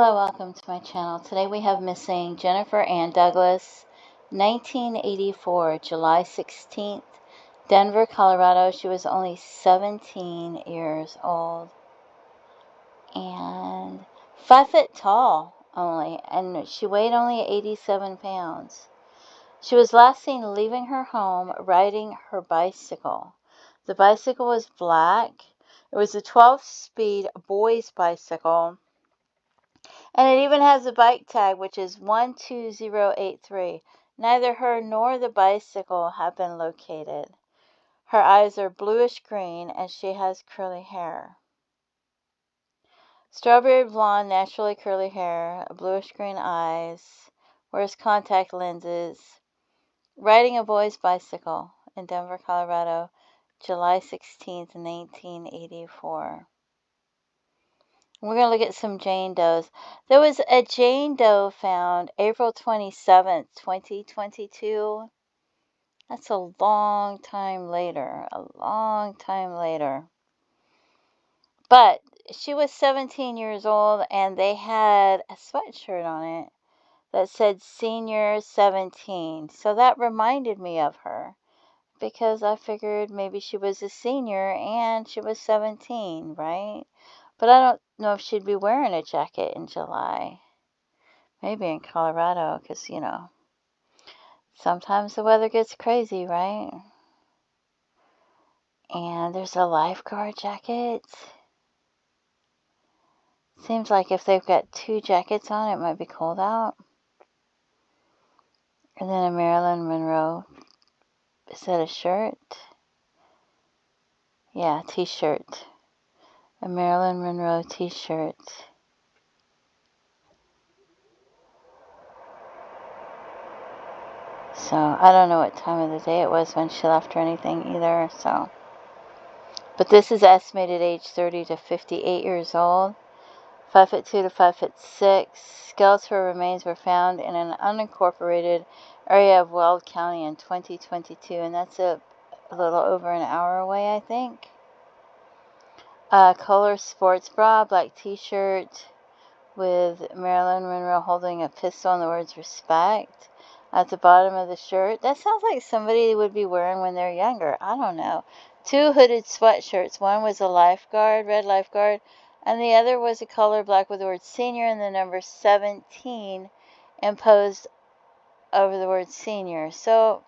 Hello, welcome to my channel. Today we have missing Jennifer Ann Douglas, 1984, July 16th, Denver, Colorado. She was only 17 years old and 5 foot tall only, and she weighed only 87 pounds. She was last seen leaving her home riding her bicycle. The bicycle was black. It was a 12-speed boys bicycle. And it even has a bike tag, which is 12083. Neither her nor the bicycle have been located. Her eyes are bluish green, and she has curly hair. Strawberry blonde, naturally curly hair, bluish green eyes, wears contact lenses, riding a boy's bicycle in Denver, Colorado, July 16th, 1984. We're going to look at some Jane Does. There was a Jane Doe found April 27th, 2022. That's a long time later. But she was 17 years old, and they had a sweatshirt on it that said Senior 17. So that reminded me of her, because I figured maybe she was a senior and she was 17, right? But I don't know if she'd be wearing a jacket in July. Maybe in Colorado, because, sometimes the weather gets crazy, right? And there's a lifeguard jacket. Seems like if they've got 2 jackets on, it might be cold out. And then a Marilyn Monroe. Is that a shirt? Yeah, t-shirt. A Marilyn Monroe t-shirt. So, I don't know what time of the day it was when she left or anything either, so. But this is estimated age 30 to 58 years old. 5'2" to 5'6". Skeletal remains were found in an unincorporated area of Weld County in 2022, and that's a little over an hour away, I think. Color sports bra, black t-shirt with Marilyn Monroe holding a pistol and the words respect at the bottom of the shirt. That sounds like somebody would be wearing when they're younger. I don't know. 2 hooded sweatshirts. One was a lifeguard, red lifeguard, and the other was a color black with the word senior and the number 17 imposed over the word senior. So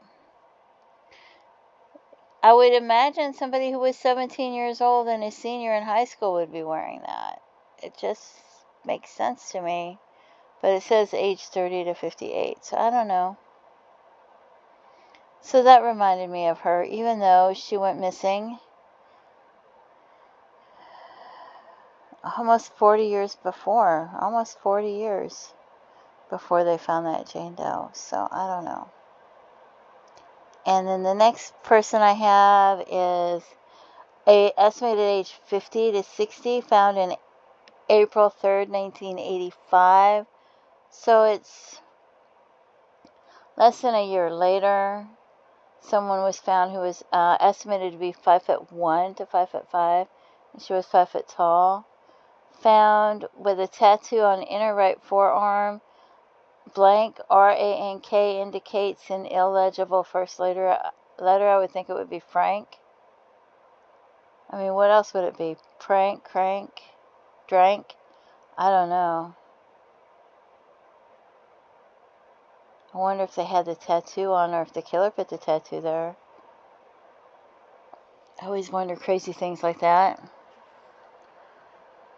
I would imagine somebody who was 17 years old and a senior in high school would be wearing that. It just makes sense to me. But it says age 30 to 58, so I don't know. So that reminded me of her, even though she went missing almost 40 years before they found that Jane Doe. So I don't know. And then the next person I have is a estimated age 50 to 60, found in April 3rd, 1985. So it's less than a year later. Someone was found who was estimated to be 5'1" to 5'5", and she was 5 foot tall. Found with a tattoo on inner right forearm. Blank R-A-N-K indicates an illegible first letter. I would think it would be Frank. I mean, what else would it be? Prank, crank, drank? I don't know. I wonder if they had the tattoo on or if the killer put the tattoo there. I always wonder crazy things like that.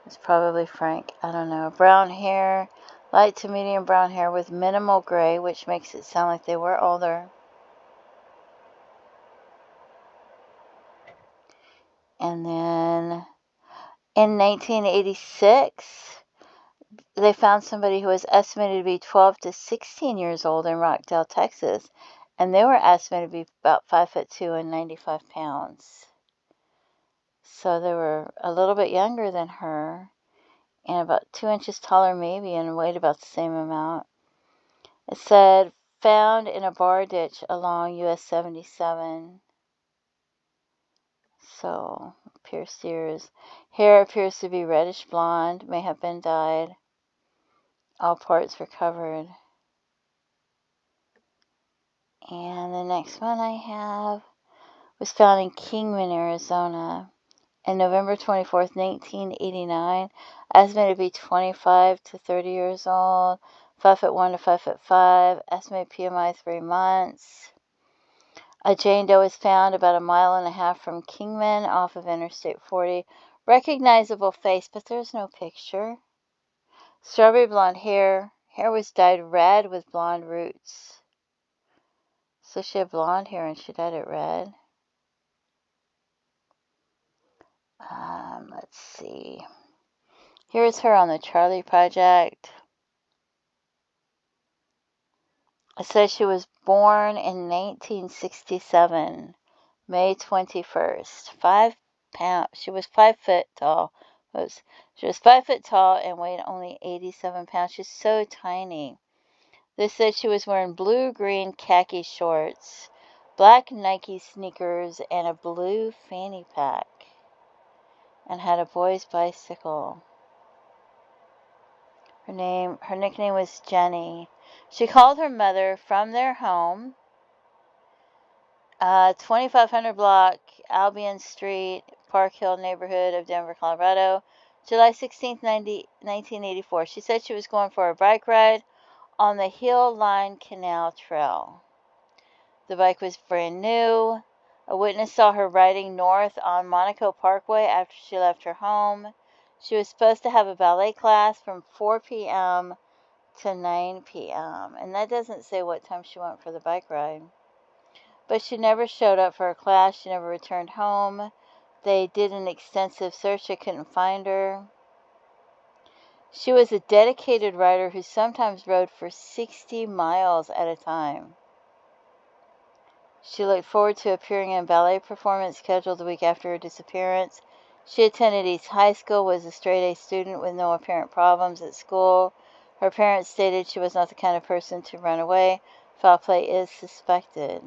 It's probably Frank. I don't know. Brown hair, light to medium brown hair with minimal gray, which makes it sound like they were older. And then in 1986, they found somebody who was estimated to be 12 to 16 years old in Rockdale, Texas. And they were estimated to be about 5'2" and 95 pounds. So they were a little bit younger than her, and about 2 inches taller maybe, and weighed about the same amount. It said, found in a bar ditch along US 77. So, pierced ears. Hair appears to be reddish blonde, may have been dyed. All parts recovered. And the next one I have was found in Kingman, Arizona, on November 24th, 1989. Estimated to be 25 to 30 years old, 5'1" to 5'5", estimated PMI 3 months. A Jane Doe was found about 1.5 miles from Kingman off of Interstate 40. Recognizable face, but there's no picture. Strawberry blonde hair. Hair was dyed red with blonde roots. So she had blonde hair and she dyed it red. Let's see. Here's her on the Charlie Project. It says she was born in 1967, May 21st. 5 pounds. She was 5 foot tall. She was 5 foot tall and weighed only 87 pounds. She's so tiny. This says she was wearing blue-green khaki shorts, black Nike sneakers, and a blue fanny pack, and had a boy's bicycle. Her nickname was Jenny. She called her mother from their home, 2500 block, Albion Street, Park Hill neighborhood of Denver, Colorado, July 16th, 1984. She said she was going for a bike ride on the Hill Line Canal Trail. The bike was brand new. A witness saw her riding north on Monaco Parkway after she left her home. She was supposed to have a ballet class from 4 p.m. to 9 p.m. And that doesn't say what time she went for the bike ride. But she never showed up for her class. She never returned home. They did an extensive search. They couldn't find her. She was a dedicated rider who sometimes rode for 60 miles at a time. She looked forward to appearing in a ballet performance scheduled the week after her disappearance. She attended East High School, was a straight-A student with no apparent problems at school. Her parents stated she was not the kind of person to run away. Foul play is suspected.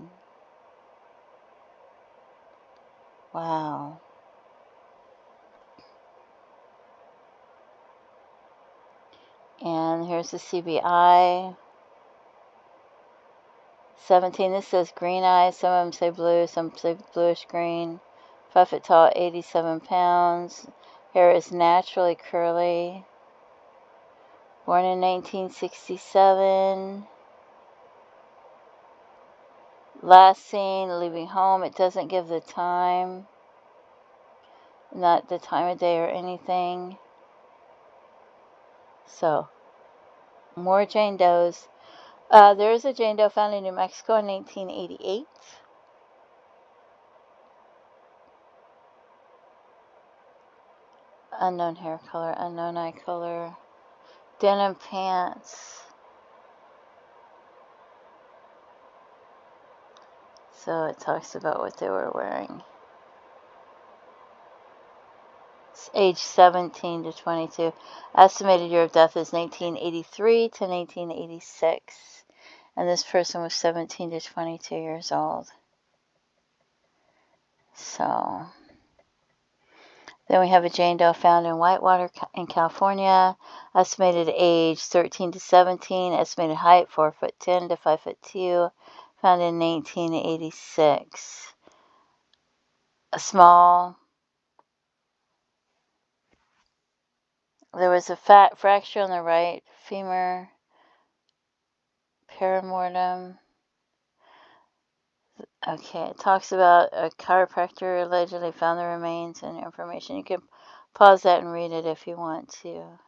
Wow. And here's the CBI. 17, this says green eyes. Some of them say blue, some say bluish green. 5 foot tall, 87 pounds. Hair is naturally curly. Born in 1967. Last seen leaving home. It doesn't give the time. Not the time of day or anything. So, more Jane Does. There is a Jane Doe found in New Mexico in 1988. Unknown hair color, unknown eye color. Denim pants. So it talks about what they were wearing. It's age 17 to 22. Estimated year of death is 1983 to 1986. And this person was 17 to 22 years old. So, then we have a Jane Doe found in Whitewater in California. Estimated age 13 to 17. Estimated height 4'10" to 5'2". Found in 1986. There was a fat fracture on the right femur, perimortem. Okay, it talks about a chiropractor allegedly found the remains and information. You can pause that and read it if you want to.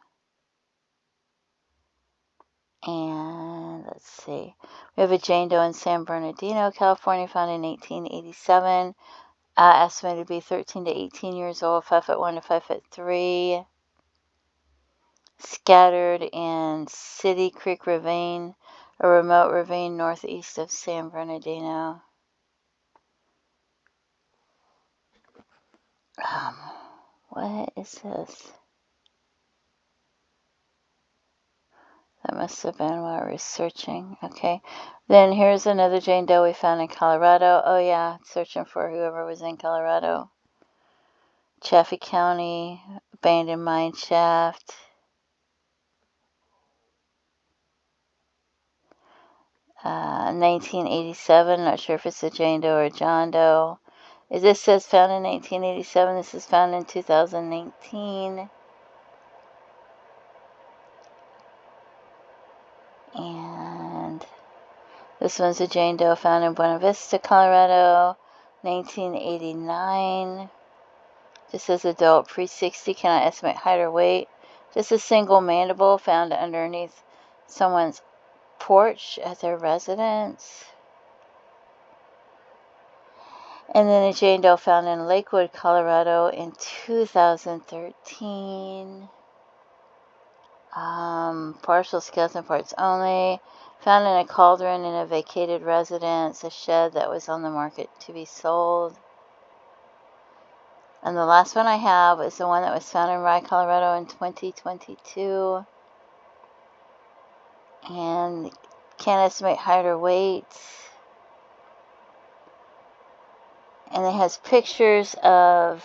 And let's see. We have a Jane Doe in San Bernardino, California, found in 1887. Estimated to be 13 to 18 years old, 5'1" to 5'3". Scattered in City Creek Ravine, a remote ravine northeast of San Bernardino. What is this? That must have been while we were searching. Okay. Then here's another Jane Doe we found in Colorado. Oh, yeah. Searching for whoever was in Colorado. Chaffee County, abandoned mine shaft. 1987. Not sure if it's a Jane Doe or a John Doe. This says found in 1987. This is found in 2019. And this one's a Jane Doe found in Buena Vista, Colorado, 1989. Just says adult, pre-60, cannot estimate height or weight. Just a single mandible found underneath someone's porch at their residence. And then a Jane Doe found in Lakewood, Colorado in 2013. Partial skeleton parts only. Found in a cauldron in a vacated residence, a shed that was on the market to be sold. And the last one I have is the one that was found in Rye, Colorado in 2022. And can't estimate height or weight. And it has pictures of,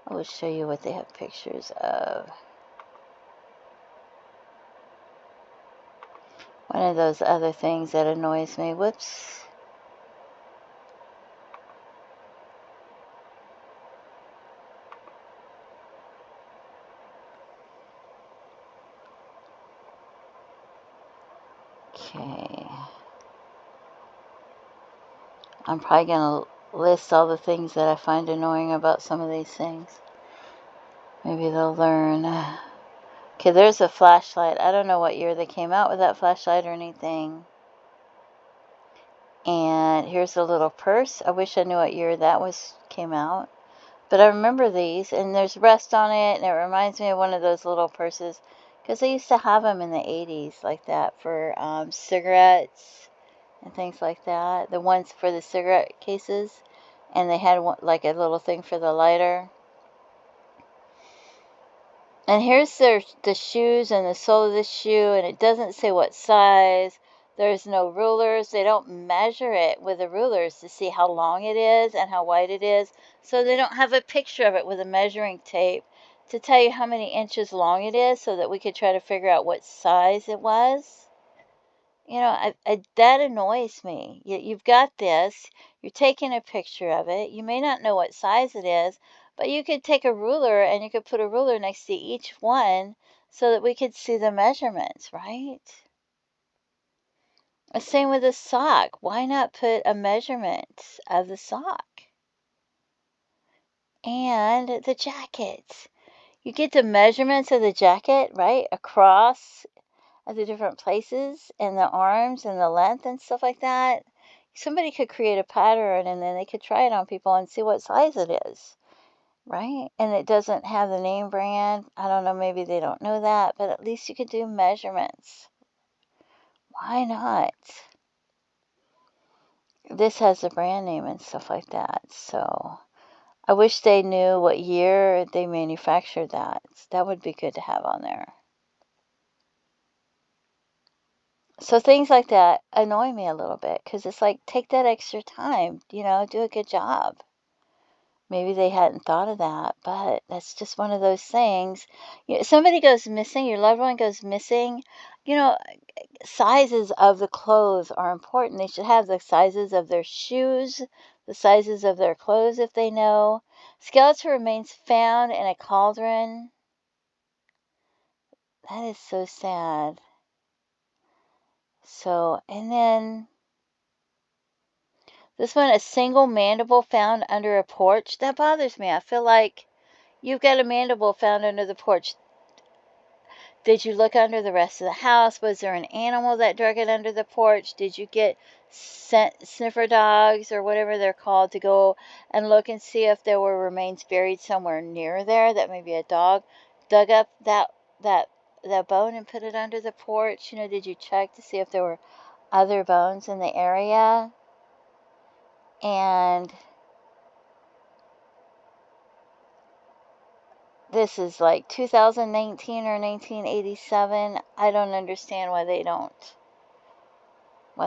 I will show you what they have pictures of. One of those other things that annoys me. Whoops. Okay. I'm probably going to list all the things that I find annoying about some of these things. Maybe they'll learn. Okay, there's a flashlight. I don't know what year they came out with that flashlight or anything. And here's a little purse. I wish I knew what year that came out. But I remember these, and there's rust on it, and it reminds me of one of those little purses, because they used to have them in the 80s like that for cigarettes and things like that. The ones for the cigarette cases, and they had one, like a little thing for the lighter. And here's the shoes and the sole of the shoe, and it doesn't say what size. There's no rulers. They don't measure it with the rulers to see how long it is and how wide it is. So they don't have a picture of it with a measuring tape to tell you how many inches long it is so that we could try to figure out what size it was. You know, that annoys me. You've got this. You're taking a picture of it. You may not know what size it is, but you could take a ruler and you could put a ruler next to each one so that we could see the measurements, right? Same with the sock. Why not put a measurement of the sock? And the jacket. You get the measurements of the jacket, right? Across at the different places and the arms and the length and stuff like that. Somebody could create a pattern and then they could try it on people and see what size it is, right? And it doesn't have the name brand. I don't know, maybe they don't know that, but at least you could do measurements. Why not? This has a brand name and stuff like that. So I wish they knew what year they manufactured that. That would be good to have on there. So things like that annoy me a little bit because it's like, take that extra time, do a good job. Maybe they hadn't thought of that, but that's just one of those things. Somebody goes missing, your loved one goes missing, sizes of the clothes are important. They should have the sizes of their shoes, the sizes of their clothes if they know. Skeletal remains found in a cauldron. That is so sad. So, and then this one, a single mandible found under a porch. That bothers me. I feel like you've got a mandible found under the porch. Did you look under the rest of the house? Was there an animal that drug it under the porch? Did you get sniffer dogs or whatever they're called to go and look and see if there were remains buried somewhere near there that maybe a dog dug up that bone and put it under the porch? Did you check to see if there were other bones in the area? And this is like 2019 or 1987. I don't understand why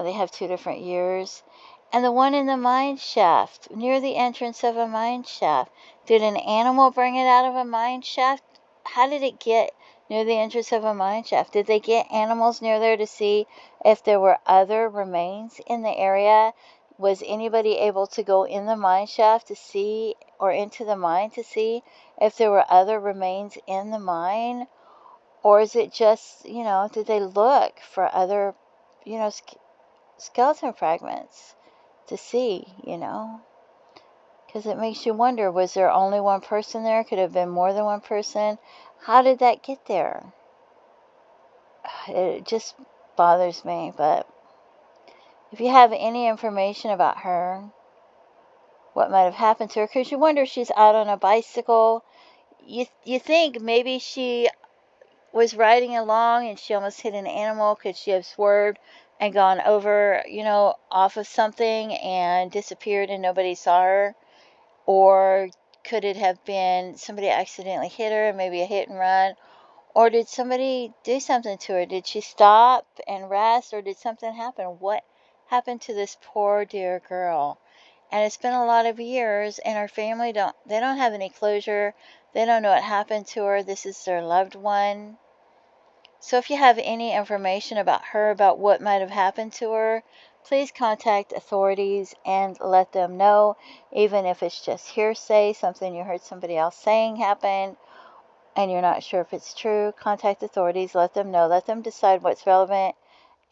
they have two different years. And the one in the mine shaft, near the entrance of a mine shaft. Did an animal bring it out of a mine shaft? How did it get near the entrance of a mine shaft? Did they get animals near there to see if there were other remains in the area? Was anybody able to go in the mine shaft to see, or into the mine to see if there were other remains in the mine? Or is it just, did they look for other, skeleton fragments to see, Because it makes you wonder, was there only one person there? Could it have been more than one person? How did that get there? It just bothers me, but if you have any information about her, what might have happened to her, because you wonder if she's out on a bicycle. You think maybe she was riding along and she almost hit an animal. Could she have swerved and gone over, off of something and disappeared and nobody saw her? Or could it have been somebody accidentally hit her, maybe a hit and run? Or did somebody do something to her? Did she stop and rest, or did something happen? What happened to this poor dear girl? And it's been a lot of years, and her family don't have any closure. They don't know what happened to her. This is their loved one. So if you have any information about her, about what might have happened to her, please contact authorities and let them know, even if it's just hearsay, something you heard somebody else saying happened, and you're not sure if it's true. Contact authorities, let them know, let them decide what's relevant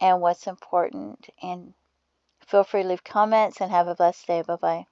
and what's important. And feel free to leave comments, and have a blessed day. Bye-bye.